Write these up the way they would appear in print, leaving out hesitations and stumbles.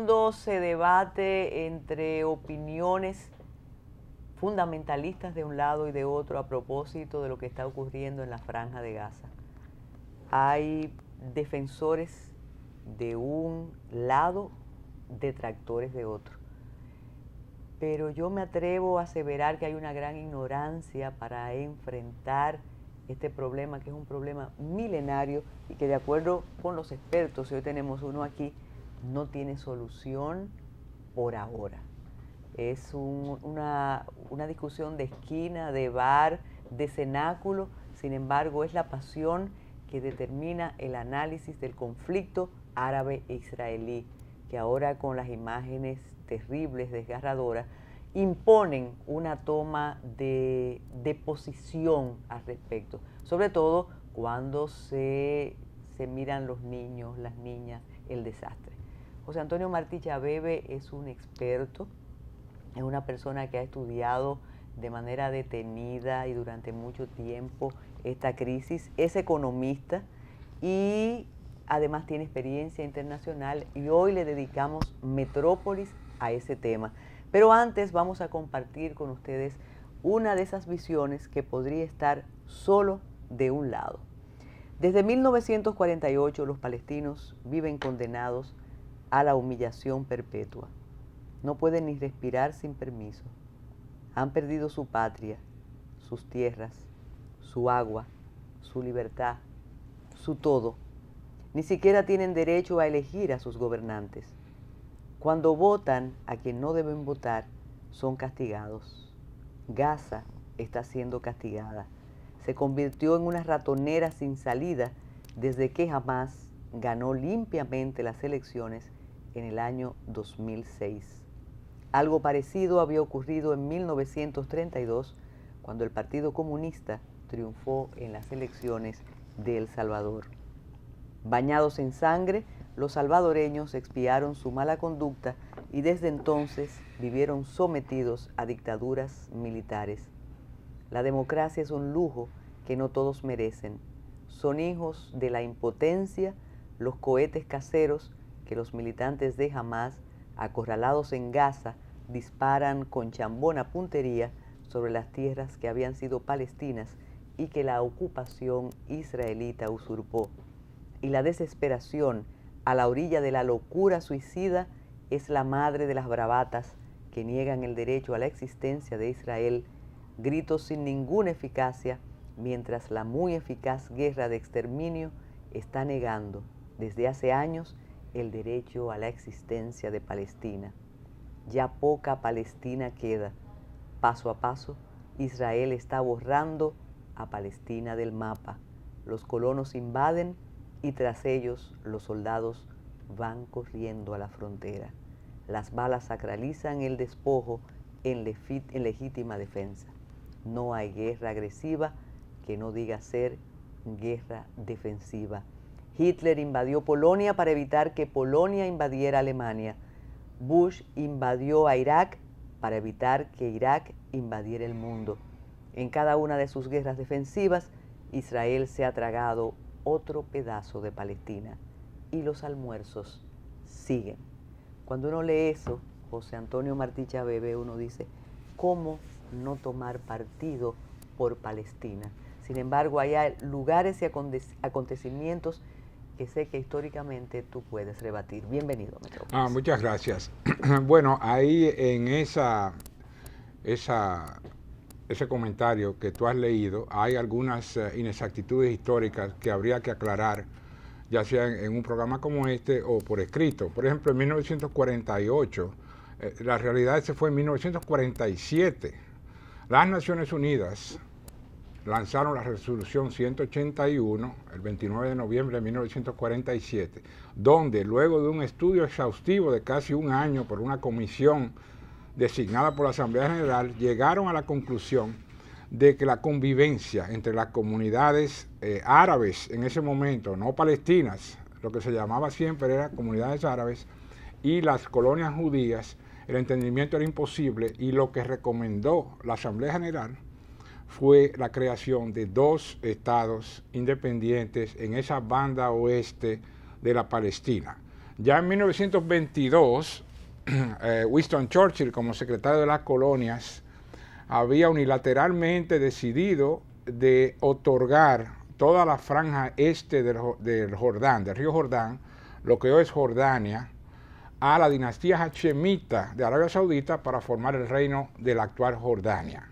mundo se debate entre opiniones fundamentalistas de un lado y de otro a propósito de lo que está ocurriendo en la Franja de Gaza. Hay defensores de un lado, detractores de otro. Pero yo me atrevo a aseverar que hay una gran ignorancia para enfrentar este problema, que es un problema milenario y que, de acuerdo con los expertos, y hoy tenemos uno aquí, no tiene solución por ahora. Es una discusión de esquina, de bar, de cenáculo. Sin embargo, es la pasión que determina el análisis del conflicto árabe e israelí, que ahora, con las imágenes terribles, desgarradoras, imponen una toma de posición al respecto, sobre todo cuando se miran los niños, las niñas, el desastre. José Antonio Martí Chabebe es un experto, es una persona que ha estudiado de manera detenida y durante mucho tiempo esta crisis, es economista y además tiene experiencia internacional, y hoy le dedicamos Metrópolis a ese tema. Pero antes vamos a compartir con ustedes una de esas visiones que podría estar solo de un lado. Desde 1948 los palestinos viven condenados a la humillación perpetua. No pueden ni respirar sin permiso. Han perdido su patria, sus tierras, su agua, su libertad, su todo. Ni siquiera tienen derecho a elegir a sus gobernantes. Cuando votan a quien no deben votar, son castigados. Gaza está siendo castigada. Se convirtió en una ratonera sin salida desde que Hamás ganó limpiamente las elecciones en el año 2006. Algo parecido había ocurrido en 1932, cuando el Partido Comunista triunfó en las elecciones de El Salvador. Bañados en sangre, los salvadoreños expiaron su mala conducta y desde entonces vivieron sometidos a dictaduras militares. La democracia es un lujo que no todos merecen. Son hijos de la impotencia los cohetes caseros que los militantes de Hamás, acorralados en Gaza, disparan con chambona puntería sobre las tierras que habían sido palestinas y que la ocupación israelita usurpó. Y la desesperación a la orilla de la locura suicida es la madre de las bravatas que niegan el derecho a la existencia de Israel, gritos sin ninguna eficacia, mientras la muy eficaz guerra de exterminio está negando desde hace años el derecho a la existencia de Palestina. Ya poca Palestina queda. Paso a paso, Israel está borrando a Palestina del mapa. Los colonos invaden y tras ellos los soldados van corriendo a la frontera. Las balas sacralizan el despojo en legítima defensa. No hay guerra agresiva que no diga ser guerra defensiva. Hitler invadió Polonia para evitar que Polonia invadiera Alemania. Bush invadió a Irak para evitar que Irak invadiera el mundo. En cada una de sus guerras defensivas, Israel se ha tragado otro pedazo de Palestina y los almuerzos siguen. Cuando uno lee eso, José Antonio Martí Chabebe, uno dice, ¿cómo no tomar partido por Palestina? Sin embargo, hay lugares y acontecimientos que sé que históricamente tú puedes rebatir. Bienvenido, Metrópolis. Muchas gracias. Bueno, ahí en ese comentario que tú has leído, hay algunas inexactitudes históricas que habría que aclarar, ya sea en un programa como este o por escrito. Por ejemplo, en 1948, la realidad se fue en 1947. Las Naciones Unidas lanzaron la resolución 181 el 29 de noviembre de 1947, donde luego de un estudio exhaustivo de casi un año por una comisión designada por la Asamblea General, llegaron a la conclusión de que la convivencia entre las comunidades árabes en ese momento, no palestinas, lo que se llamaba siempre era comunidades árabes, y las colonias judías, el entendimiento era imposible, y lo que recomendó la Asamblea General fue la creación de dos estados independientes en esa banda oeste de la Palestina. Ya en 1922, Winston Churchill, como secretario de las colonias, había unilateralmente decidido de otorgar toda la franja este del Jordán, del río Jordán, lo que hoy es Jordania, a la dinastía hachemita de Arabia Saudita para formar el reino de la actual Jordania.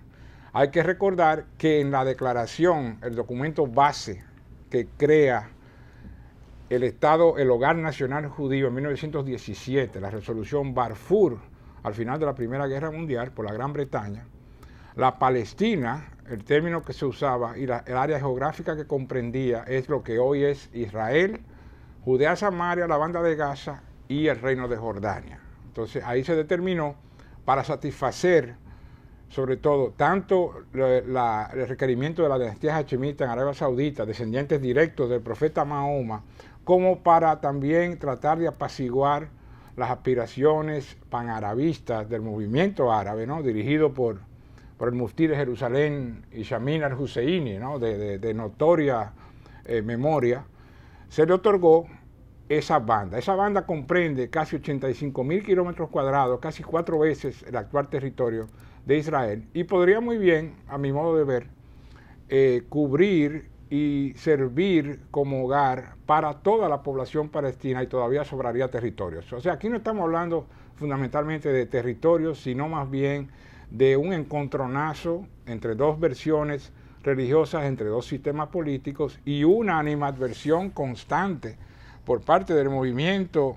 Hay que recordar que en la declaración, el documento base que crea el Estado, el Hogar Nacional Judío en 1917, la resolución Balfour, al final de la Primera Guerra Mundial por la Gran Bretaña, la Palestina, el término que se usaba y el área geográfica que comprendía es lo que hoy es Israel, Judea, Samaria, la Banda de Gaza y el Reino de Jordania. Entonces ahí se determinó para satisfacer sobre todo tanto el requerimiento de la dinastía hachemita en Arabia Saudita, descendientes directos del profeta Mahoma, como para también tratar de apaciguar las aspiraciones panarabistas del movimiento árabe, ¿no? Dirigido por el muftí de Jerusalén, Ishamin al-Husseini, ¿no? de notoria memoria, se le otorgó esa banda. Esa banda comprende casi 85.000 kilómetros cuadrados, casi 4 veces el actual territorio de Israel, y podría muy bien, a mi modo de ver, cubrir y servir como hogar para toda la población palestina y todavía sobraría territorios. O sea, aquí no estamos hablando fundamentalmente de territorios, sino más bien de un encontronazo entre dos versiones religiosas, entre dos sistemas políticos y una animadversión constante por parte del movimiento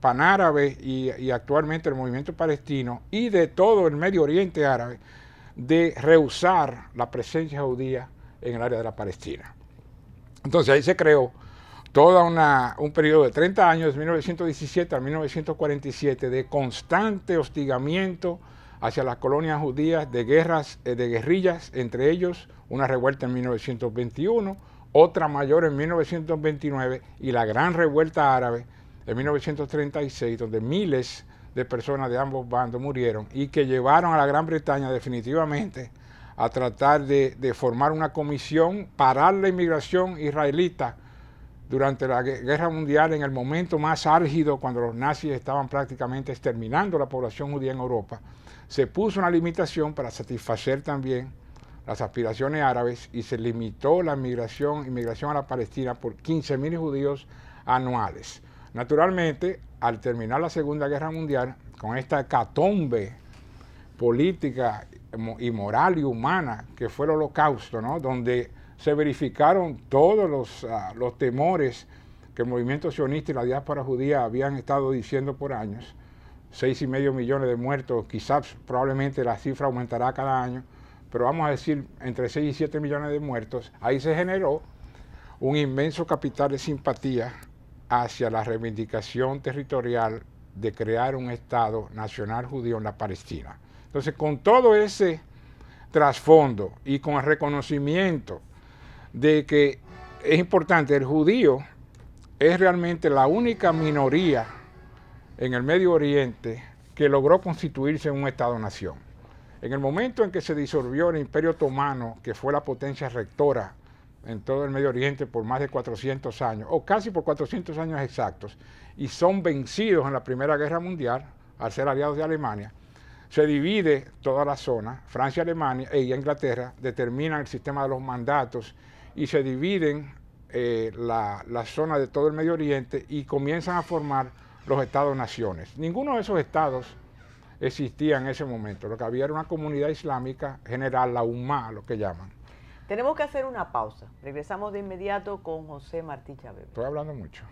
panárabe y actualmente el movimiento palestino y de todo el Medio Oriente árabe de rehusar la presencia judía en el área de la Palestina. Entonces ahí se creó todo un periodo de 30 años, de 1917 a 1947, de constante hostigamiento hacia las colonias judías, de guerrillas, entre ellos una revuelta en 1921, otra mayor en 1929 y la gran revuelta árabe en 1936, donde miles de personas de ambos bandos murieron y que llevaron a la Gran Bretaña definitivamente a tratar de formar una comisión, parar la inmigración israelita durante la Guerra Mundial, en el momento más álgido, cuando los nazis estaban prácticamente exterminando la población judía en Europa. Se puso una limitación para satisfacer también las aspiraciones árabes y se limitó la inmigración a la Palestina por 15.000 judíos anuales. Naturalmente, al terminar la Segunda Guerra Mundial, con esta hecatombe política y moral y humana que fue el Holocausto, ¿no? Donde se verificaron todos los temores que el movimiento sionista y la diáspora judía habían estado diciendo por años, 6,5 millones de muertos, quizás probablemente la cifra aumentará cada año, pero vamos a decir entre 6 y 7 millones de muertos. Ahí se generó un inmenso capital de simpatía hacia la reivindicación territorial de crear un Estado nacional judío en la Palestina. Entonces, con todo ese trasfondo y con el reconocimiento de que es importante, el judío es realmente la única minoría en el Medio Oriente que logró constituirse en un Estado-nación. En el momento en que se disolvió el Imperio Otomano, que fue la potencia rectora en todo el Medio Oriente por más de 400 años, o casi por 400 años exactos, y son vencidos en la Primera Guerra Mundial, al ser aliados de Alemania, se divide toda la zona, Francia, Alemania e Inglaterra determinan el sistema de los mandatos y se dividen la zona de todo el Medio Oriente y comienzan a formar los Estados-naciones. Ninguno de esos estados existía en ese momento, lo que había era una comunidad islámica general, la Ummah, lo que llaman. Tenemos que hacer una pausa. Regresamos de inmediato con José Martí Chávez. Estoy hablando mucho.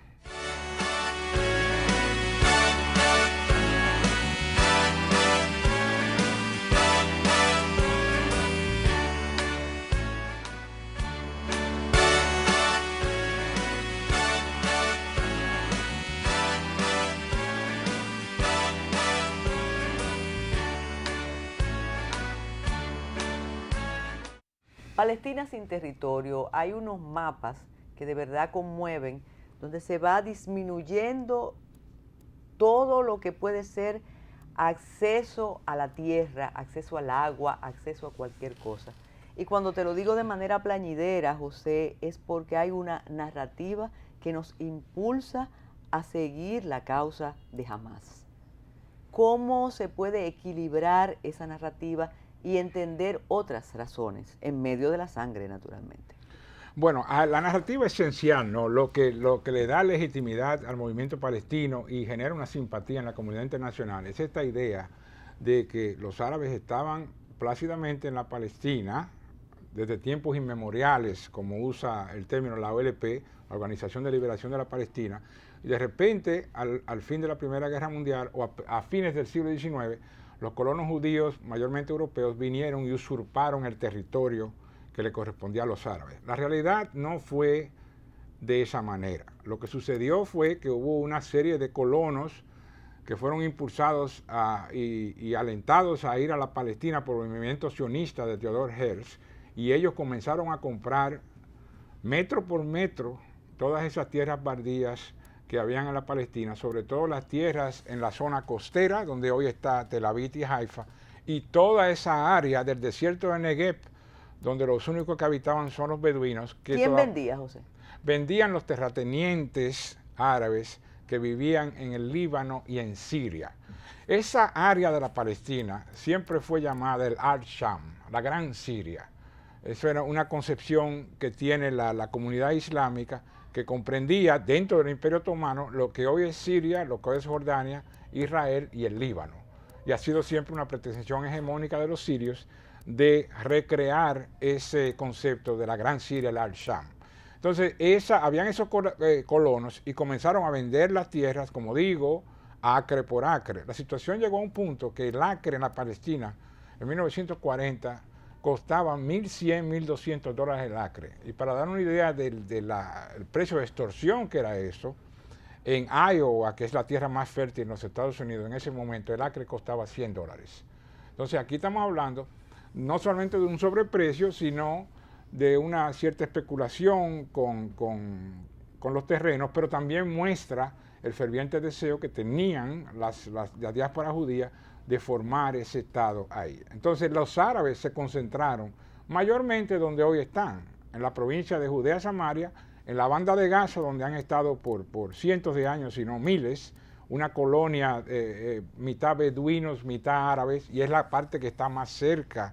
Palestina sin territorio, hay unos mapas que de verdad conmueven, donde se va disminuyendo todo lo que puede ser acceso a la tierra, acceso al agua, acceso a cualquier cosa. Y cuando te lo digo de manera plañidera, José, es porque hay una narrativa que nos impulsa a seguir la causa de Hamás. ¿Cómo se puede equilibrar esa narrativa y entender otras razones en medio de la sangre, naturalmente? Bueno, la narrativa esencial, ¿no? Lo que le da legitimidad al movimiento palestino y genera una simpatía en la comunidad internacional es esta idea de que los árabes estaban plácidamente en la Palestina desde tiempos inmemoriales, como usa el término la OLP, la Organización de Liberación de la Palestina, y de repente, al fin de la Primera Guerra Mundial o a fines del siglo XIX, los colonos judíos, mayormente europeos, vinieron y usurparon el territorio que le correspondía a los árabes. La realidad no fue de esa manera. Lo que sucedió fue que hubo una serie de colonos que fueron impulsados y alentados a ir a la Palestina por el movimiento sionista de Theodor Herzl, y ellos comenzaron a comprar metro por metro todas esas tierras baldías que habían en la Palestina, sobre todo las tierras en la zona costera, donde hoy está Tel Aviv y Haifa, y toda esa área del desierto de Negev, donde los únicos que habitaban son los beduinos. ¿Quién vendía, José? Vendían los terratenientes árabes que vivían en el Líbano y en Siria. Esa área de la Palestina siempre fue llamada el Al-Sham, la Gran Siria. Eso era una concepción que tiene la comunidad islámica, que comprendía dentro del Imperio Otomano lo que hoy es Siria, lo que hoy es Jordania, Israel y el Líbano. Y ha sido siempre una pretensión hegemónica de los sirios de recrear ese concepto de la Gran Siria, el Al-Sham. Entonces, habían esos colonos y comenzaron a vender las tierras, como digo, acre por acre. La situación llegó a un punto que el acre en la Palestina, en 1940, costaba $1.100, $1.200 el acre. Y para dar una idea del precio de extorsión que era eso, en Iowa, que es la tierra más fértil en los Estados Unidos, en ese momento el acre costaba $100. Entonces aquí estamos hablando no solamente de un sobreprecio, sino de una cierta especulación con los terrenos, pero también muestra el ferviente deseo que tenían la diáspora judía de formar ese Estado ahí. Entonces los árabes se concentraron mayormente donde hoy están, en la provincia de Judea Samaria, en la banda de Gaza, donde han estado por cientos de años, si no miles, una colonia mitad beduinos, mitad árabes, y es la parte que está más cerca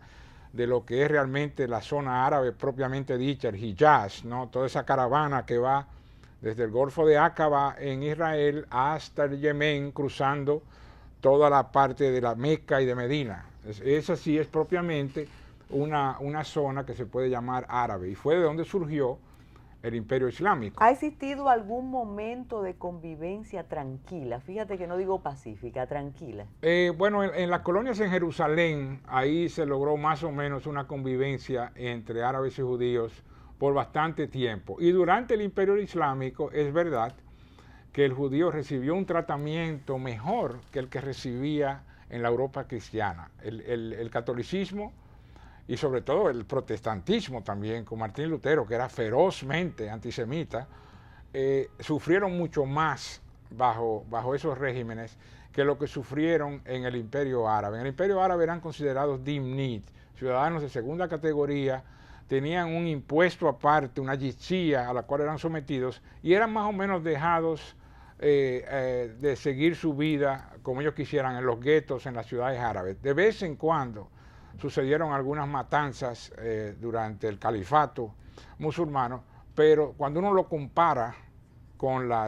de lo que es realmente la zona árabe propiamente dicha, el Hijaz, ¿no? Toda esa caravana que va desde el Golfo de Aqaba en Israel hasta el Yemen, cruzando toda la parte de la Meca y de Medina. Esa sí es propiamente una zona que se puede llamar árabe, y fue de donde surgió el Imperio Islámico. ¿Ha existido algún momento de convivencia tranquila? Fíjate que no digo pacífica, tranquila. Bueno, en las colonias en Jerusalén, ahí se logró más o menos una convivencia entre árabes y judíos por bastante tiempo. Y durante el Imperio Islámico es verdad que el judío recibió un tratamiento mejor que el que recibía en la Europa cristiana. El catolicismo y sobre todo el protestantismo también, con Martín Lutero, que era ferozmente antisemita, sufrieron mucho más bajo esos regímenes que lo que sufrieron en el Imperio Árabe. En el Imperio Árabe eran considerados dimnit, ciudadanos de segunda categoría, tenían un impuesto aparte, una yitzía a la cual eran sometidos, y eran más o menos dejados de seguir su vida como ellos quisieran en los guetos, en las ciudades árabes. De vez en cuando sucedieron algunas matanzas durante el califato musulmano, pero cuando uno lo compara con la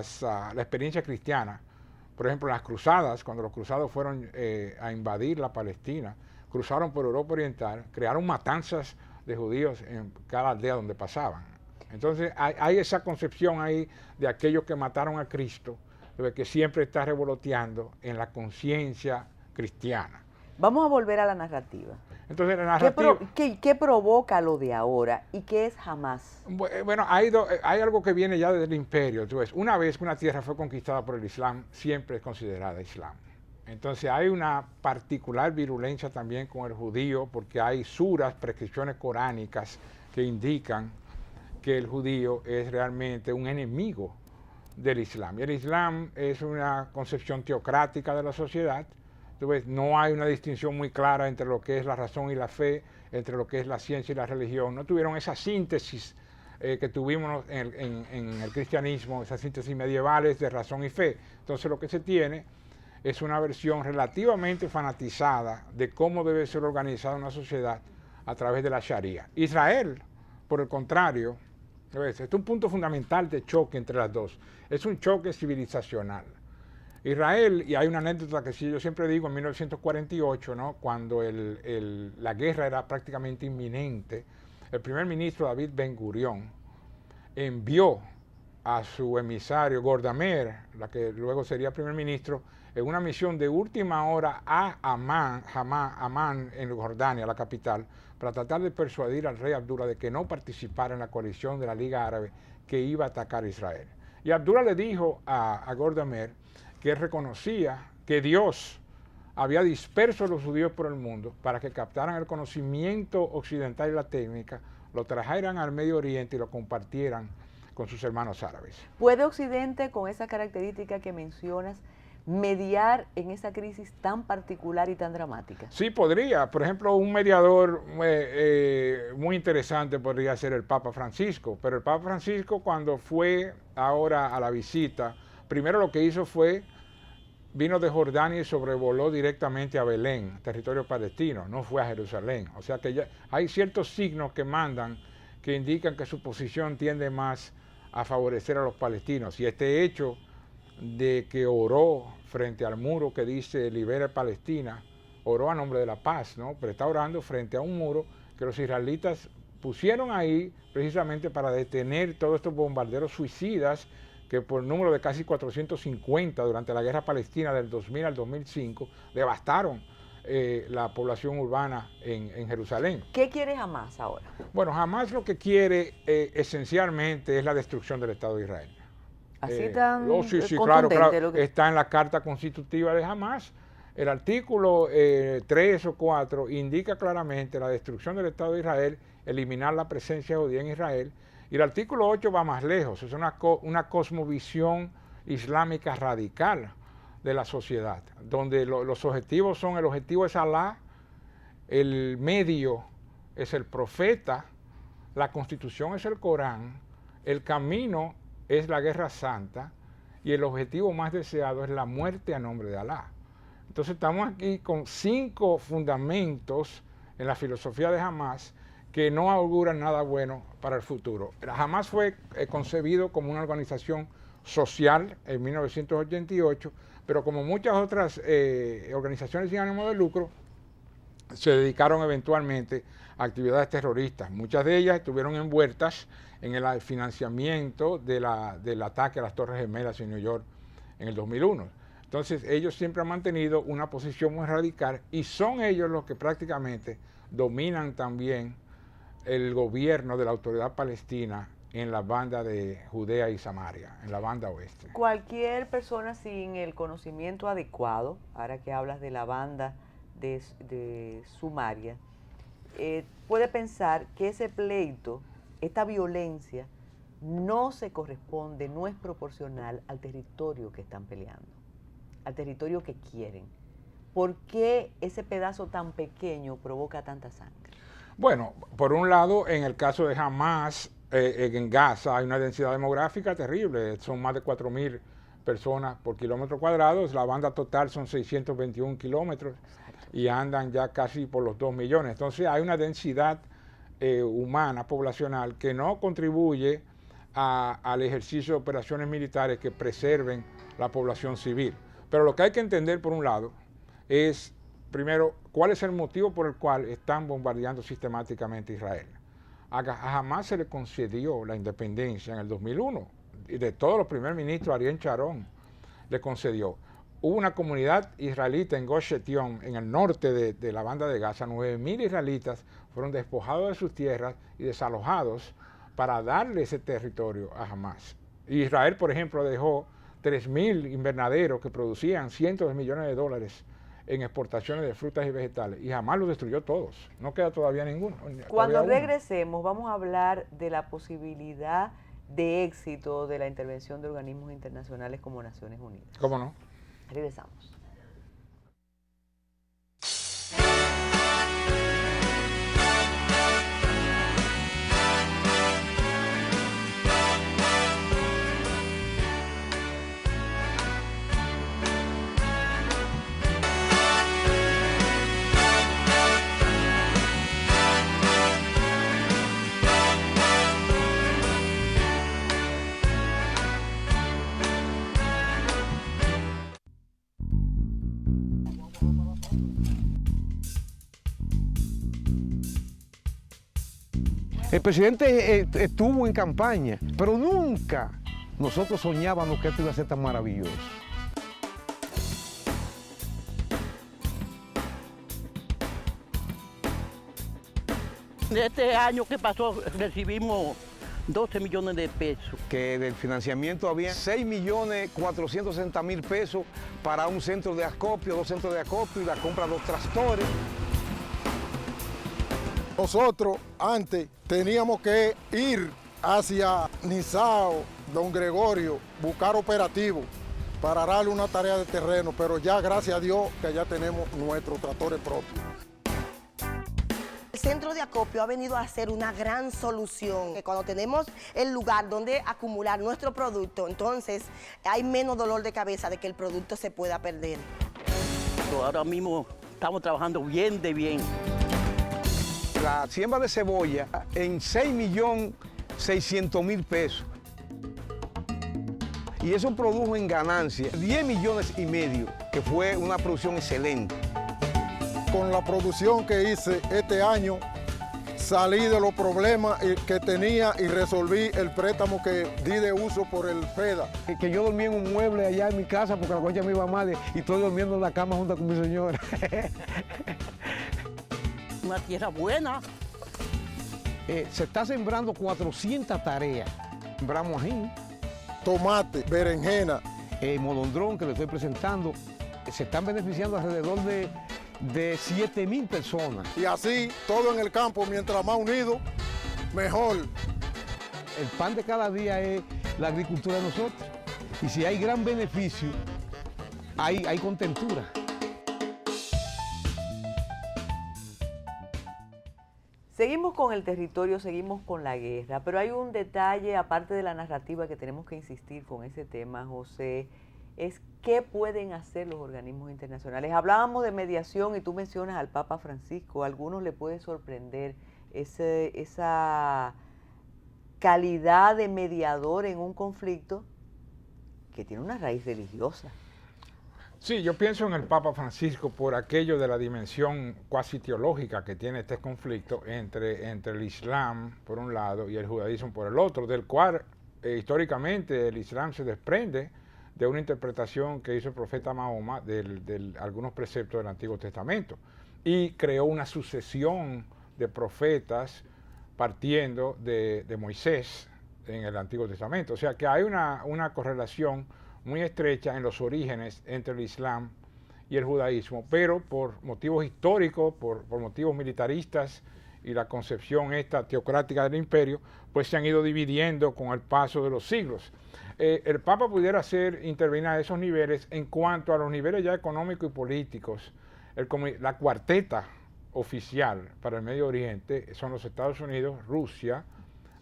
experiencia cristiana, por ejemplo, las cruzadas, cuando los cruzados fueron a invadir la Palestina, cruzaron por Europa Oriental, crearon matanzas de judíos en cada aldea donde pasaban. Entonces hay esa concepción ahí de aquellos que mataron a Cristo, que siempre está revoloteando en la conciencia cristiana. Vamos a volver a la narrativa. Entonces, la narrativa, ¿Qué provoca lo de ahora y qué es Hamás? Bueno, hay algo que viene ya desde el imperio. Entonces, una vez que una tierra fue conquistada por el Islam, siempre es considerada Islam. Entonces hay una particular virulencia también con el judío, porque hay suras, prescripciones coránicas que indican que el judío es realmente un enemigo del Islam. Y el Islam es una concepción teocrática de la sociedad. Entonces, no hay una distinción muy clara entre lo que es la razón y la fe, entre lo que es la ciencia y la religión. No tuvieron esa síntesis que tuvimos en el cristianismo, esas síntesis medievales de razón y fe. Entonces lo que se tiene es una versión relativamente fanatizada de cómo debe ser organizada una sociedad a través de la Sharia. Israel, por el contrario, este es un punto fundamental de choque entre las dos. Es un choque civilizacional. Israel, y hay una anécdota que sí yo siempre digo, en 1948, ¿no? Cuando la guerra era prácticamente inminente, el primer ministro David Ben Gurión envió a su emisario Golda Meir, la que luego sería primer ministro, en una misión de última hora a Amán en Jordania, la capital, para tratar de persuadir al rey Abdullah de que no participara en la coalición de la Liga Árabe que iba a atacar a Israel. Y Abdullah le dijo a Golda Meir que reconocía que Dios había disperso a los judíos por el mundo para que captaran el conocimiento occidental y la técnica, lo trajeran al Medio Oriente y lo compartieran con sus hermanos árabes. ¿Puede Occidente, con esa característica que mencionas, mediar en esa crisis tan particular y tan dramática? Sí, podría. Por ejemplo, un mediador muy interesante podría ser el Papa Francisco, pero el Papa Francisco, cuando fue ahora a la visita, primero lo que hizo fue, vino de Jordania y sobrevoló directamente a Belén, territorio palestino, no fue a Jerusalén. O sea que ya hay ciertos signos que mandan, que indican que su posición tiende más a favorecer a los palestinos. Y este hecho de que oró frente al muro que dice libera Palestina, oró a nombre de la paz, ¿no? Pero está orando frente a un muro que los israelitas pusieron ahí precisamente para detener todos estos bombarderos suicidas que por número de casi 450 durante la guerra palestina del 2000 al 2005 devastaron la población urbana en Jerusalén. ¿Qué quiere Hamás ahora? Bueno, Hamás lo que quiere esencialmente es la destrucción del Estado de Israel. Así tan sí, claro, está en la Carta Constitutiva de Hamás. El artículo 3 o 4 indica claramente la destrucción del Estado de Israel, eliminar la presencia judía en Israel. Y el artículo 8 va más lejos, es una cosmovisión islámica radical de la sociedad, donde los objetivos son, el objetivo es Alá, el medio es el profeta, la constitución es el Corán, el camino es la guerra santa y el objetivo más deseado es la muerte a nombre de Alá. Entonces estamos aquí con 5 fundamentos en la filosofía de Hamás que no auguran nada bueno para el futuro. Hamás fue concebido como una organización social en 1988, pero como muchas otras organizaciones sin ánimo de lucro, se dedicaron eventualmente a actividades terroristas. Muchas de ellas estuvieron envueltas en el financiamiento del ataque a las Torres Gemelas en New York en el 2001. Entonces ellos siempre han mantenido una posición muy radical y son ellos los que prácticamente dominan también el gobierno de la autoridad palestina en la banda de Judea y Samaria, en la banda oeste. Cualquier persona sin el conocimiento adecuado, ahora que hablas de la banda de Samaria, puede pensar que ese pleito, esta violencia, no se corresponde, no es proporcional al territorio que están peleando, al territorio que quieren. ¿Por qué ese pedazo tan pequeño provoca tanta sangre? Bueno, por un lado, en el caso de Hamás, en Gaza hay una densidad demográfica terrible, son más de 4.000 personas por kilómetro cuadrado, la banda total son 621 kilómetros y andan ya casi por los 2 millones. Entonces hay una densidad humana, poblacional, que no contribuye al ejercicio de operaciones militares que preserven la población civil. Pero lo que hay que entender, por un lado, es, primero, cuál es el motivo por el cual están bombardeando sistemáticamente Israel. A Hamás se le concedió la independencia en el 2001, y de todos los primeros ministros, Ariel Sharon le concedió. Hubo una comunidad israelita en Gush Etzion, en el norte de la banda de Gaza, 9.000 israelitas fueron despojados de sus tierras y desalojados para darle ese territorio a Hamás. Israel, por ejemplo, dejó 3.000 invernaderos que producían cientos de millones de dólares en exportaciones de frutas y vegetales, y Hamás los destruyó todos, no queda todavía ninguno. Cuando regresemos vamos a hablar de la posibilidad de éxito de la intervención de organismos internacionales como Naciones Unidas. ¿Cómo no? Regresamos. El presidente estuvo en campaña, pero nunca nosotros soñábamos que esto iba a ser tan maravilloso. Este año que pasó recibimos 12 millones de pesos. Que del financiamiento había 6.460.000 pesos para un centro de acopio, 2 centros de acopio y la compra de 2 tractores. Nosotros antes teníamos que ir hacia Nizao, Don Gregorio, buscar operativos para darle una tarea de terreno, pero ya gracias a Dios que ya tenemos nuestros tractores propios. El centro de acopio ha venido a ser una gran solución. Cuando tenemos el lugar donde acumular nuestro producto, entonces hay menos dolor de cabeza de que el producto se pueda perder. Ahora mismo estamos trabajando bien de bien. La siembra de cebolla en 6.600.000 pesos. Y eso produjo en ganancia 10,5 millones, que fue una producción excelente. Con la producción que hice este año, salí de los problemas que tenía y resolví el préstamo que di de uso por el FEDA. Que yo dormía en un mueble allá en mi casa porque la concha me iba mal y estoy durmiendo en la cama junto con mi señora. Una tierra buena. Se está sembrando 400 tareas. Sembramos ají, Tomate, berenjena. molondrón que le estoy presentando. Se están beneficiando alrededor de 7.000 personas. Y así, todo en el campo, mientras más unido, mejor. El pan de cada día es la agricultura de nosotros. Y si hay gran beneficio, hay contentura. Seguimos con el territorio, seguimos con la guerra, pero hay un detalle, aparte de la narrativa, que tenemos que insistir con ese tema, José, es qué pueden hacer los organismos internacionales. Hablábamos de mediación y tú mencionas al Papa Francisco. A algunos le puede sorprender esa calidad de mediador en un conflicto que tiene una raíz religiosa. Sí, yo pienso en el Papa Francisco por aquello de la dimensión cuasi teológica que tiene este conflicto entre el Islam por un lado y el judaísmo por el otro, del cual históricamente el Islam se desprende de una interpretación que hizo el profeta Mahoma de algunos preceptos del Antiguo Testamento y creó una sucesión de profetas partiendo de Moisés en el Antiguo Testamento. O sea que hay una correlación muy estrecha en los orígenes entre el Islam y el judaísmo, pero por motivos históricos, por motivos militaristas y la concepción esta teocrática del imperio, pues se han ido dividiendo con el paso de los siglos. El Papa pudiera intervenir a esos niveles en cuanto a los niveles ya económicos y políticos. La cuarteta oficial para el Medio Oriente son los Estados Unidos, Rusia,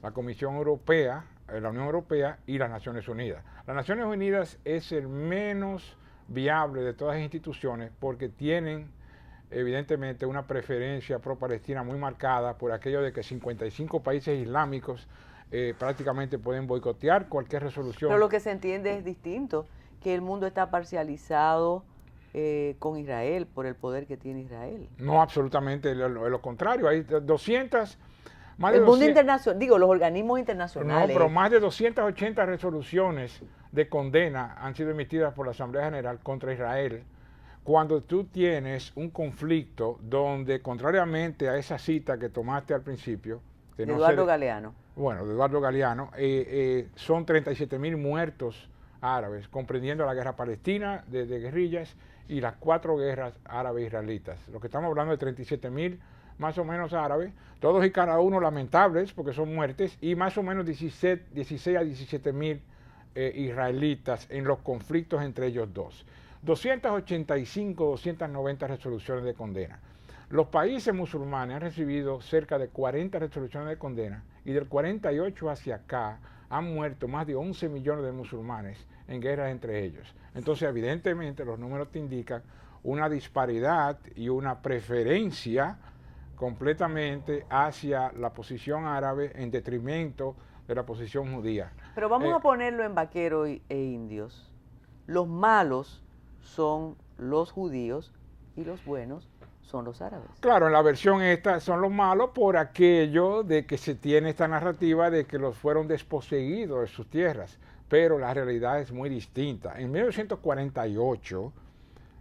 la Comisión Europea, la Unión Europea y las Naciones Unidas. Las Naciones Unidas es el menos viable de todas las instituciones porque tienen evidentemente una preferencia pro-palestina muy marcada por aquello de que 55 países islámicos prácticamente pueden boicotear cualquier resolución. Pero lo que se entiende es distinto, que el mundo está parcializado con Israel por el poder que tiene Israel. No, absolutamente lo contrario. Hay 200... El mundo internacional, digo, los organismos internacionales. No, pero más de 280 resoluciones de condena han sido emitidas por la Asamblea General contra Israel. Cuando tú tienes un conflicto donde, contrariamente a esa cita que tomaste al principio, de Eduardo Galeano. Bueno, de Eduardo Galeano, son 37.000 muertos árabes, comprendiendo la guerra palestina de guerrillas y las 4 guerras árabe-israelitas. Lo que estamos hablando de 37.000 más o menos árabes, todos y cada uno lamentables porque son muertes, y más o menos 16 a 17.000 israelitas en los conflictos entre ellos dos. 285, 290 resoluciones de condena. Los países musulmanes han recibido cerca de 40 resoluciones de condena y del 48 hacia acá han muerto más de 11 millones de musulmanes en guerras entre ellos. Entonces, evidentemente, los números te indican una disparidad y una preferencia completamente hacia la posición árabe en detrimento de la posición judía. Pero vamos a ponerlo en vaqueros e indios. Los malos son los judíos y los buenos son los árabes. Claro, en la versión esta son los malos por aquello de que se tiene esta narrativa de que los fueron desposeídos de sus tierras, pero la realidad es muy distinta. En 1948,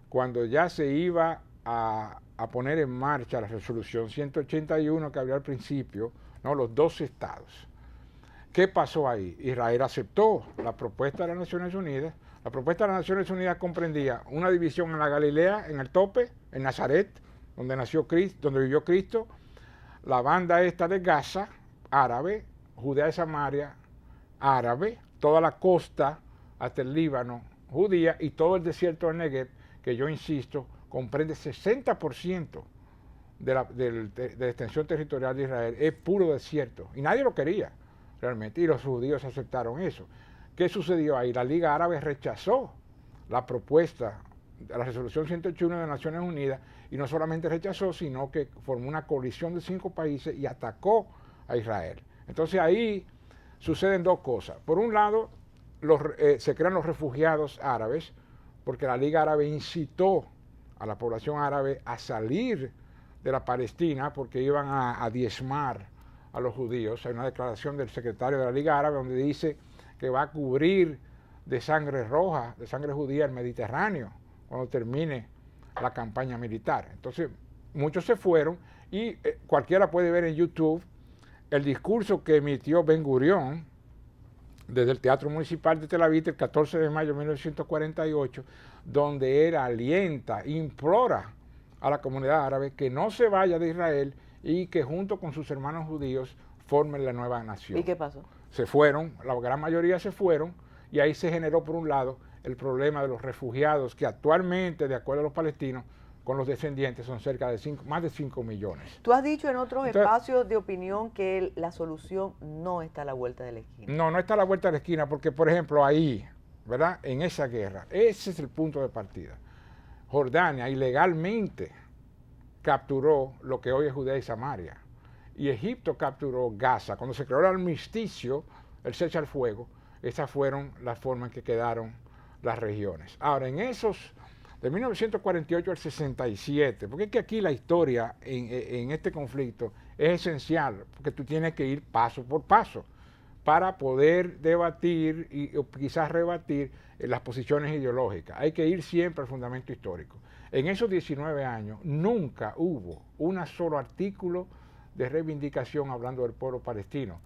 cuando ya se iba a poner en marcha la resolución 181 que había al principio, ¿no? Los 12 estados. ¿Qué pasó ahí? Israel aceptó la propuesta de las Naciones Unidas. La propuesta de las Naciones Unidas comprendía una división en la Galilea, en el tope, en Nazaret, donde nació Cristo, donde vivió Cristo, la banda esta de Gaza, árabe, Judea de Samaria, árabe, toda la costa hasta el Líbano, judía, y todo el desierto del Negev, que yo insisto, comprende 60% de la extensión territorial de Israel, es puro desierto, y nadie lo quería realmente, y los judíos aceptaron eso. ¿Qué sucedió ahí? La Liga Árabe rechazó la propuesta de la resolución 181 de las Naciones Unidas, y no solamente rechazó, sino que formó una coalición de 5 países y atacó a Israel. Entonces ahí suceden dos cosas. Por un lado, se crean los refugiados árabes, porque la Liga Árabe incitó a la población árabe a salir de la Palestina porque iban a diezmar a los judíos. Hay una declaración del secretario de la Liga Árabe donde dice que va a cubrir de sangre roja, de sangre judía el Mediterráneo cuando termine la campaña militar. Entonces, muchos se fueron y cualquiera puede ver en YouTube el discurso que emitió Ben Gurión desde el Teatro Municipal de Tel Aviv el 14 de mayo de 1948, donde él alienta, implora a la comunidad árabe que no se vaya de Israel y que junto con sus hermanos judíos formen la nueva nación. ¿Y qué pasó? Se fueron, la gran mayoría se fueron, y ahí se generó por un lado el problema de los refugiados, que actualmente, de acuerdo a los palestinos, con los descendientes son cerca de más de 5 millones. Tú has dicho en otros espacios de opinión que la solución no está a la vuelta de la esquina. No, no está a la vuelta de la esquina, porque por ejemplo ahí, ¿verdad? En esa guerra, ese es el punto de partida. Jordania ilegalmente capturó lo que hoy es Judea y Samaria, y Egipto capturó Gaza. Cuando se creó el armisticio, el cese al fuego, esas fueron las formas en que quedaron las regiones. Ahora, en esos, de 1948 al 67, porque es que aquí la historia en este conflicto es esencial, porque tú tienes que ir paso por paso para poder debatir y quizás rebatir las posiciones ideológicas. Hay que ir siempre al fundamento histórico. En esos 19 años nunca hubo un solo artículo de reivindicación hablando del pueblo palestino,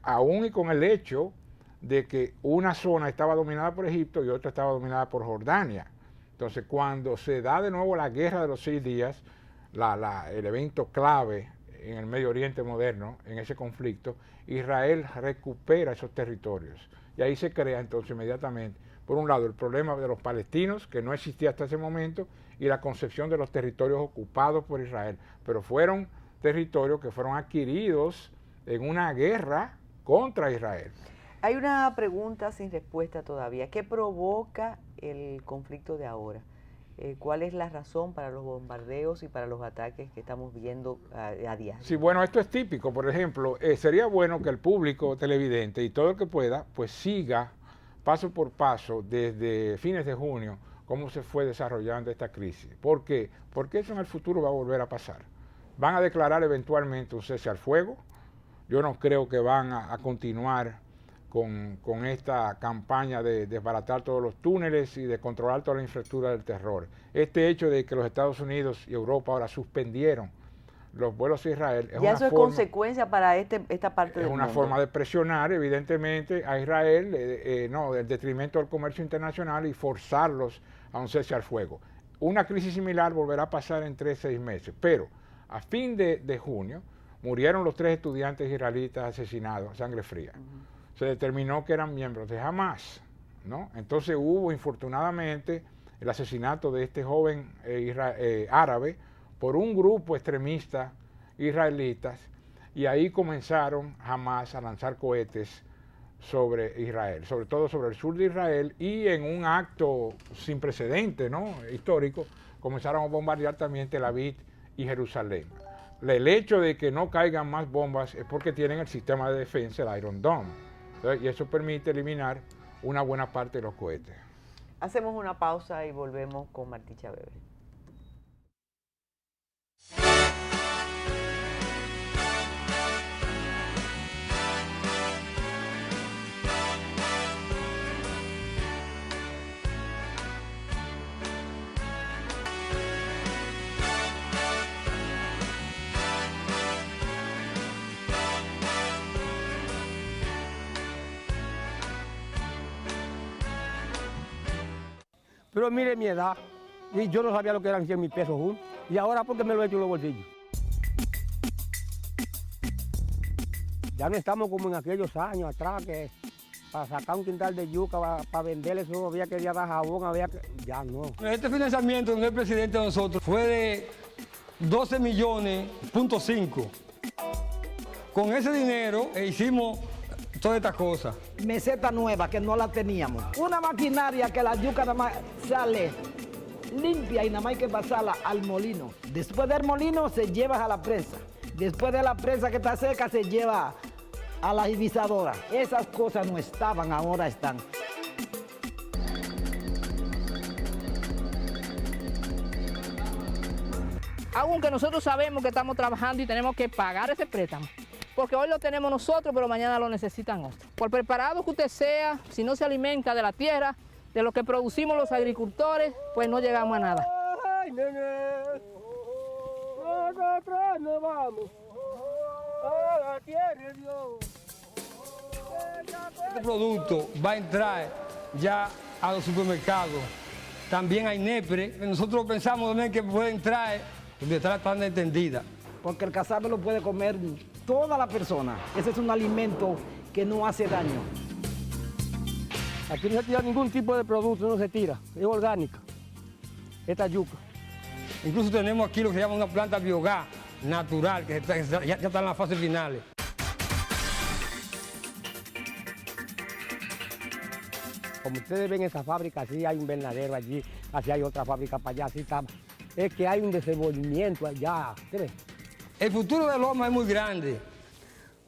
aún y con el hecho de que una zona estaba dominada por Egipto y otra estaba dominada por Jordania. Entonces, cuando se da de nuevo la guerra de los 6 días, el evento clave en el Medio Oriente moderno, en ese conflicto, Israel recupera esos territorios. Y ahí se crea entonces inmediatamente, por un lado, el problema de los palestinos, que no existía hasta ese momento, y la concepción de los territorios ocupados por Israel. Pero fueron territorios que fueron adquiridos en una guerra contra Israel. Hay una pregunta sin respuesta todavía. ¿Qué provoca el conflicto de ahora? ¿Cuál es la razón para los bombardeos y para los ataques que estamos viendo a diario? Sí, bueno, esto es típico. Por ejemplo, sería bueno que el público televidente y todo el que pueda, pues siga paso por paso desde fines de junio cómo se fue desarrollando esta crisis. ¿Por qué? Porque eso en el futuro va a volver a pasar. Van a declarar eventualmente un cese al fuego. Yo no creo que van a continuar con esta campaña de desbaratar todos los túneles y de controlar toda la infraestructura del terror. Este hecho de que los Estados Unidos y Europa ahora suspendieron los vuelos a Israel es ya eso es consecuencia para esta parte del mundo. Es una forma de presionar evidentemente a Israel, del detrimento del comercio internacional, y forzarlos a un cese al fuego. Una crisis similar volverá a pasar en 3-6 meses, pero a fin de junio murieron los 3 estudiantes israelitas asesinados a sangre fría. Se determinó que eran miembros de Hamas, ¿no? Entonces hubo, infortunadamente, el asesinato de este joven árabe por un grupo extremista israelitas, y ahí comenzaron Hamas a lanzar cohetes sobre Israel, sobre todo sobre el sur de Israel, y en un acto sin precedente, ¿no?, histórico, comenzaron a bombardear también Tel Aviv y Jerusalén. El hecho de que no caigan más bombas es porque tienen el sistema de defensa, el Iron Dome. Y eso permite eliminar una buena parte de los cohetes. Hacemos una pausa y volvemos con Martí Chabebe. Pero mire mi edad, y yo no sabía lo que eran 100 mil pesos juntos. Y ahora, ¿por qué me lo he hecho en los bolsillos? Ya no estamos como en aquellos años atrás, que para sacar un quintal de yuca, para venderle eso, había que dar jabón, había que... Ya no. Este financiamiento del presidente de nosotros fue de 12 millones.5. Con ese dinero hicimos todas estas cosas. Meseta nueva que no la teníamos. Una maquinaria que la yuca nada más sale limpia y nada más hay que pasarla al molino. Después del molino se lleva a la presa. Después de la presa que está seca se lleva a la irizadora. Esas cosas no estaban, ahora están. Aunque nosotros sabemos que estamos trabajando y tenemos que pagar ese préstamo, porque hoy lo tenemos nosotros, pero mañana lo necesitan otros. Por preparado que usted sea, si no se alimenta de la tierra, de lo que producimos los agricultores, pues no llegamos a nada. Ay, nene, nosotros nos vamos a la tierra de Dios. Este producto va a entrar ya a los supermercados. También hay NEPRE. Nosotros pensamos también que puede entrar de tan entendida. Porque el casabe lo puede comer toda la persona. Ese es un alimento que no hace daño. Aquí no se tira ningún tipo de producto, no se tira. Es orgánica. Esta yuca. Incluso tenemos aquí lo que se llama una planta biogás natural, que ya está en las fases finales. Como ustedes ven esa fábrica, así hay un invernadero allí, así hay otra fábrica para allá, así está. Es que hay un desenvolvimiento allá. ¿Crees? El futuro de Loma es muy grande.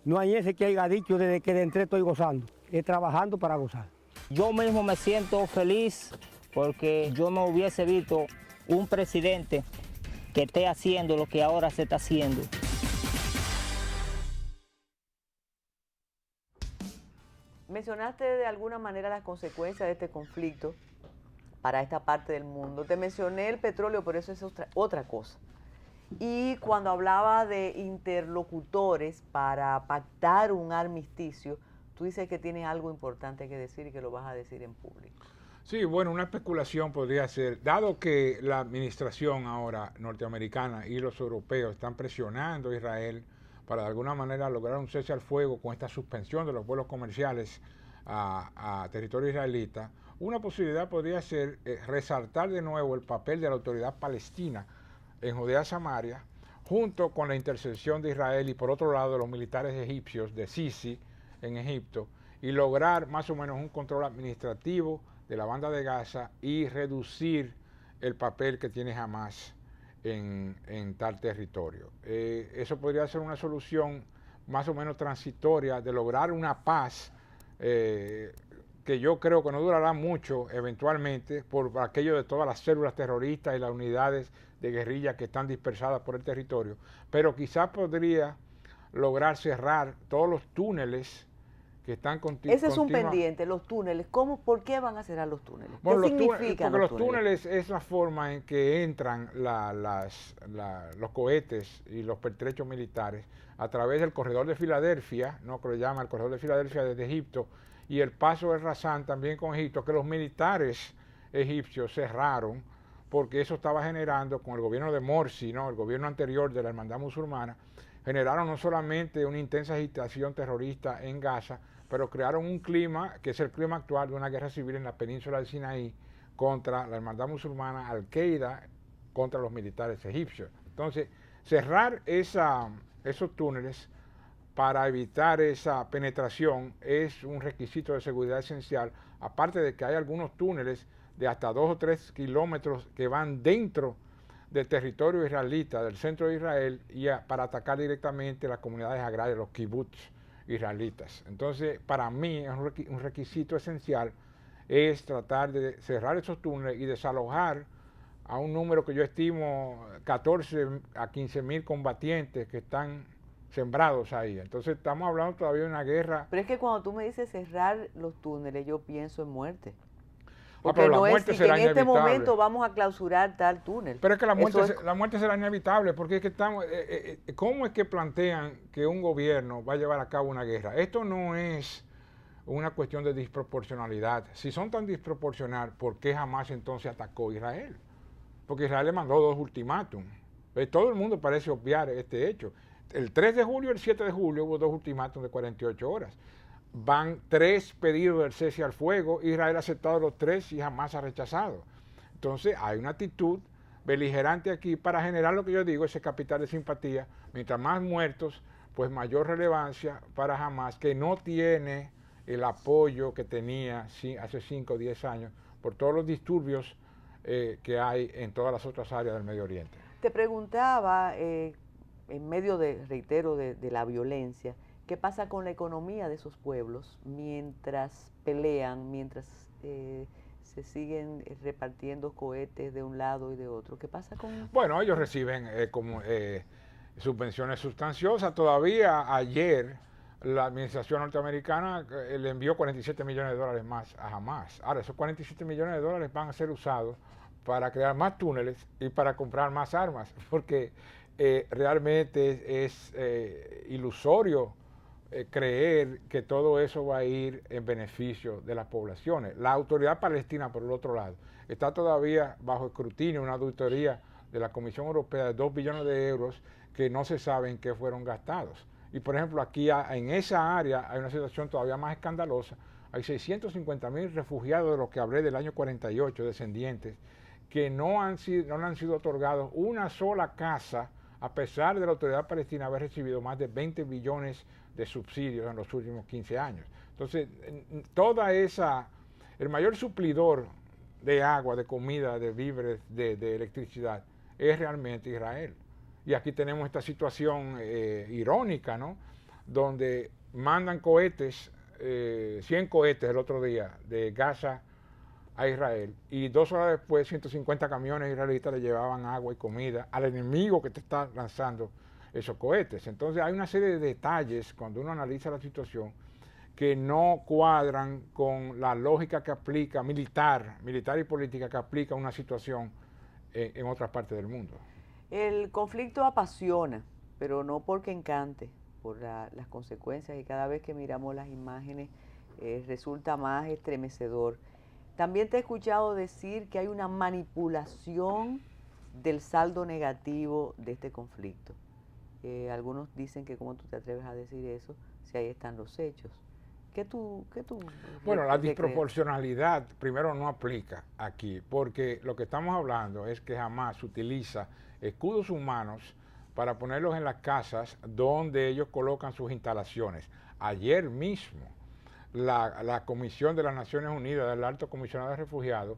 No hay ese que haya dicho desde que entré estoy gozando. Es trabajando para gozar. Yo mismo me siento feliz porque yo no hubiese visto un presidente que esté haciendo lo que ahora se está haciendo. Mencionaste de alguna manera las consecuencias de este conflicto para esta parte del mundo. Te mencioné el petróleo, pero eso es otra cosa. Y cuando hablaba de interlocutores para pactar un armisticio, tú dices que tienes algo importante que decir y que lo vas a decir en público. Sí, bueno, una especulación podría ser, dado que la administración ahora norteamericana y los europeos están presionando a Israel para de alguna manera lograr un cese al fuego con esta suspensión de los vuelos comerciales a territorio israelita, una posibilidad podría ser resaltar de nuevo el papel de la autoridad palestina en Judea-Samaria, junto con la intercesión de Israel y por otro lado los militares egipcios de Sisi en Egipto, y lograr más o menos un control administrativo de la banda de Gaza y reducir el papel que tiene Hamas en tal territorio. Eso podría ser una solución más o menos transitoria de lograr una paz que yo creo que no durará mucho eventualmente por aquello de todas las células terroristas y las unidades de guerrilla que están dispersadas por el territorio, pero quizás podría lograr cerrar todos los túneles que están Ese es un pendiente, los túneles. ¿Por qué van a cerrar los túneles? Bueno, ¿Qué significan porque los túneles es la forma en que entran los cohetes y los pertrechos militares a través del corredor de Filadelfia, ¿no? Que lo llama el corredor de Filadelfia desde Egipto, y el paso de Razán también con Egipto, que los militares egipcios cerraron porque eso estaba generando con el gobierno de Morsi, ¿no? El gobierno anterior de la Hermandad Musulmana, generaron no solamente una intensa agitación terrorista en Gaza, pero crearon un clima, que es el clima actual de una guerra civil en la península del Sinaí contra la Hermandad Musulmana, Al-Qaeda, contra los militares egipcios. Entonces, cerrar esos túneles para evitar esa penetración es un requisito de seguridad esencial, aparte de que hay algunos túneles de hasta 2 o 3 kilómetros que van dentro del territorio israelita, del centro de Israel, y para atacar directamente las comunidades agrarias, los kibbutz israelitas. Entonces, para mí, es un requisito esencial es tratar de cerrar esos túneles y desalojar a un número que yo estimo 14 a 15 mil combatientes que están sembrados ahí. Entonces, estamos hablando todavía de una guerra. Pero es que cuando tú me dices cerrar los túneles, yo pienso en muerte. Porque pero no la muerte es que será en este inevitable. momento vamos a clausurar tal túnel. Pero es que la muerte será inevitable, porque es que estamos, ¿cómo es que plantean que un gobierno va a llevar a cabo una guerra? Esto no es una cuestión de disproporcionalidad. Si son tan disproporcional, ¿por qué Hamás entonces atacó a Israel? Porque Israel le mandó 2 ultimátum. Todo el mundo parece obviar este hecho. El 3 de julio y el 7 de julio hubo 2 ultimátum de 48 horas. Van 3 pedidos del cese al fuego, Israel ha aceptado los 3 y Hamás ha rechazado. Entonces hay una actitud beligerante aquí para generar lo que yo digo, ese capital de simpatía. Mientras más muertos, pues mayor relevancia para Hamás, que no tiene el apoyo que tenía hace 5 o 10 años por todos los disturbios que hay en todas las otras áreas del Medio Oriente. Te preguntaba, en medio reitero, de la violencia, ¿qué pasa con la economía de esos pueblos mientras pelean, mientras se siguen repartiendo cohetes de un lado y de otro? ¿Qué pasa con...? Bueno, ellos reciben subvenciones sustanciosas. Todavía ayer la administración norteamericana le envió 47 millones de dólares más a Hamás. Ahora, esos 47 millones de dólares van a ser usados para crear más túneles y para comprar más armas, porque realmente es ilusorio creer que todo eso va a ir en beneficio de las poblaciones. La autoridad palestina, por el otro lado, está todavía bajo escrutinio, una auditoría de la Comisión Europea de 2 billones de euros que no se sabe en qué fueron gastados. Y por ejemplo, aquí en esa área hay una situación todavía más escandalosa. Hay 650.000 refugiados de los que hablé del año 48, descendientes, que no le han sido otorgados una sola casa, a pesar de la autoridad palestina haber recibido más de 20 billones de subsidios en los últimos 15 años. Entonces, el mayor suplidor de agua, de comida, de víveres, de electricidad, es realmente Israel. Y aquí tenemos esta situación irónica, ¿no? Donde mandan cohetes, 100 cohetes el otro día, de Gaza a Israel, y 2 horas después 150 camiones israelitas le llevaban agua y comida al enemigo que te está lanzando esos cohetes. Entonces hay una serie de detalles cuando uno analiza la situación que no cuadran con la lógica que aplica militar y política que aplica una situación en otras partes del mundo. El conflicto apasiona, pero no porque encante, por las consecuencias, y cada vez que miramos las imágenes resulta más estremecedor. También te he escuchado decir que hay una manipulación del saldo negativo de este conflicto. Algunos dicen que cómo tú te atreves a decir eso, si ahí están los hechos. Bueno, la disproporcionalidad primero no aplica aquí, porque lo que estamos hablando es que Hamás utiliza escudos humanos para ponerlos en las casas donde ellos colocan sus instalaciones. Ayer mismo, la Comisión de las Naciones Unidas, del Alto Comisionado de Refugiados,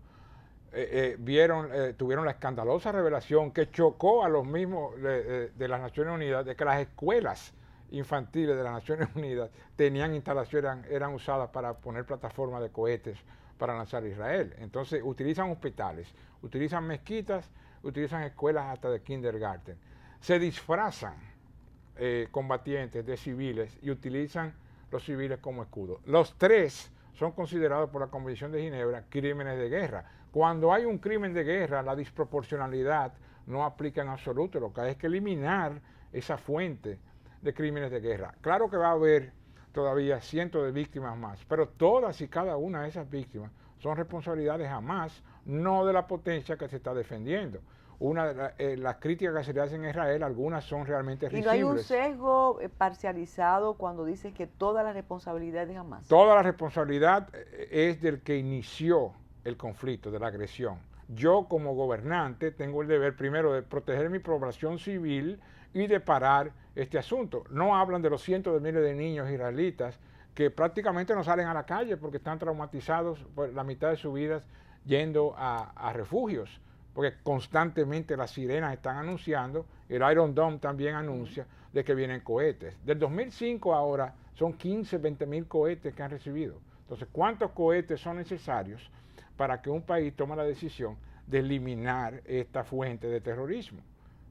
tuvieron la escandalosa revelación que chocó a los mismos de las Naciones Unidas, de que las escuelas infantiles de las Naciones Unidas tenían instalaciones, eran usadas para poner plataformas de cohetes para lanzar a Israel. Entonces utilizan hospitales, utilizan mezquitas, utilizan escuelas hasta de kindergarten. Se disfrazan combatientes de civiles y utilizan los civiles como escudo. Los 3 son considerados por la Convención de Ginebra crímenes de guerra. Cuando hay un crimen de guerra, la disproporcionalidad no aplica en absoluto. Lo que hay es que eliminar esa fuente de crímenes de guerra. Claro que va a haber todavía cientos de víctimas más, pero todas y cada una de esas víctimas son responsabilidades Hamás, no de la potencia que se está defendiendo. Una de las críticas que se le hacen a Israel, algunas son realmente risibles. ¿Y no hay un sesgo parcializado cuando dices que toda la responsabilidad es de Hamás? Toda la responsabilidad es del que inició el conflicto, de la agresión. Yo como gobernante tengo el deber primero de proteger mi población civil y de parar este asunto. No hablan de los cientos de miles de niños israelitas que prácticamente no salen a la calle porque están traumatizados por la mitad de sus vidas yendo a refugios, porque constantemente las sirenas están anunciando, el Iron Dome también anuncia de que vienen cohetes. Del 2005 ahora son 15, 20 mil cohetes que han recibido. Entonces, ¿cuántos cohetes son necesarios para que un país tome la decisión de eliminar esta fuente de terrorismo?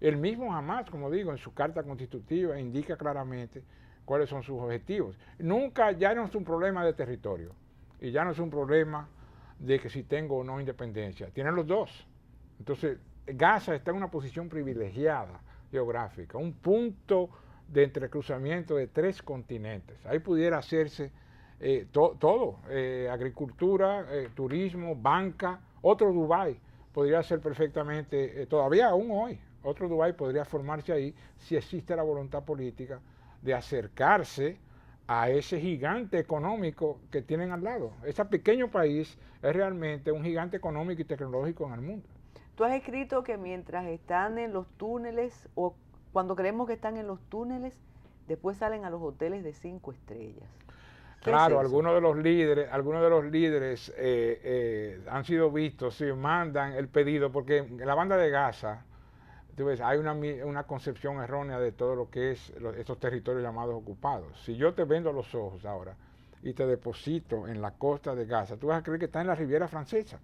El mismo Hamás, como digo, en su carta constitutiva indica claramente cuáles son sus objetivos. Nunca, ya no es un problema de territorio y ya no es un problema de que si tengo o no independencia. Tienen los dos. Entonces, Gaza está en una posición privilegiada geográfica, un punto de entrecruzamiento de 3 continentes. Ahí pudiera hacerse todo, agricultura, turismo, banca, otro Dubái podría ser perfectamente, todavía aún hoy, otro Dubái podría formarse ahí si existe la voluntad política de acercarse a ese gigante económico que tienen al lado. Ese pequeño país es realmente un gigante económico y tecnológico en el mundo. Tú has escrito que mientras están en los túneles, o cuando creemos que están en los túneles, después salen a los hoteles de 5 estrellas. Claro, algunos de los líderes han sido vistos, sí, mandan el pedido, porque en la banda de Gaza, tú ves, hay una concepción errónea de todo lo que es estos territorios llamados ocupados. Si yo te vendo los ojos ahora y te deposito en la costa de Gaza, tú vas a creer que está en la Riviera Francesa.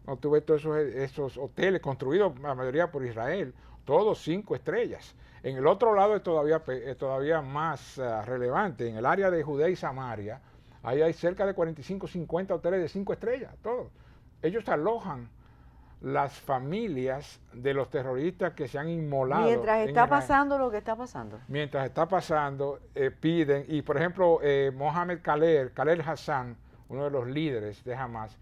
No, tú ves todos esos hoteles construidos, la mayoría por Israel, todos 5 estrellas. En el otro lado es todavía más relevante. En el área de Judea y Samaria, ahí hay cerca de 45, 50 hoteles de 5 estrellas, todos. Ellos alojan las familias de los terroristas que se han inmolado. Mientras está pasando lo que está pasando. Mientras está pasando, piden, y por ejemplo, Mohamed Khaled Hassan, uno de los líderes de Hamas,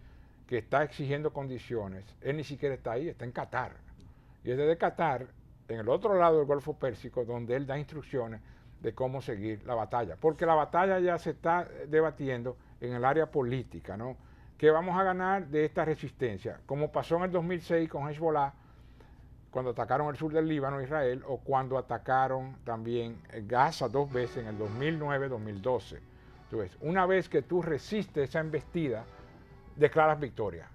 que está exigiendo condiciones, él ni siquiera está ahí, está en Qatar. Y es desde Qatar, en el otro lado del Golfo Pérsico, donde él da instrucciones de cómo seguir la batalla. Porque la batalla ya se está debatiendo en el área política, ¿no? ¿Qué vamos a ganar de esta resistencia? Como pasó en el 2006 con Hezbollah, cuando atacaron el sur del Líbano, Israel, o cuando atacaron también Gaza 2 veces en el 2009-2012. Entonces, una vez que tú resistes esa embestida, declaras victoria.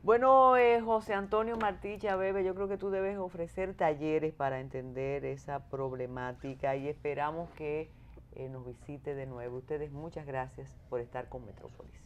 Bueno, José Antonio Martí Chabebe, yo creo que tú debes ofrecer talleres para entender esa problemática y esperamos que nos visite de nuevo. Ustedes, muchas gracias por estar con Metrópolis.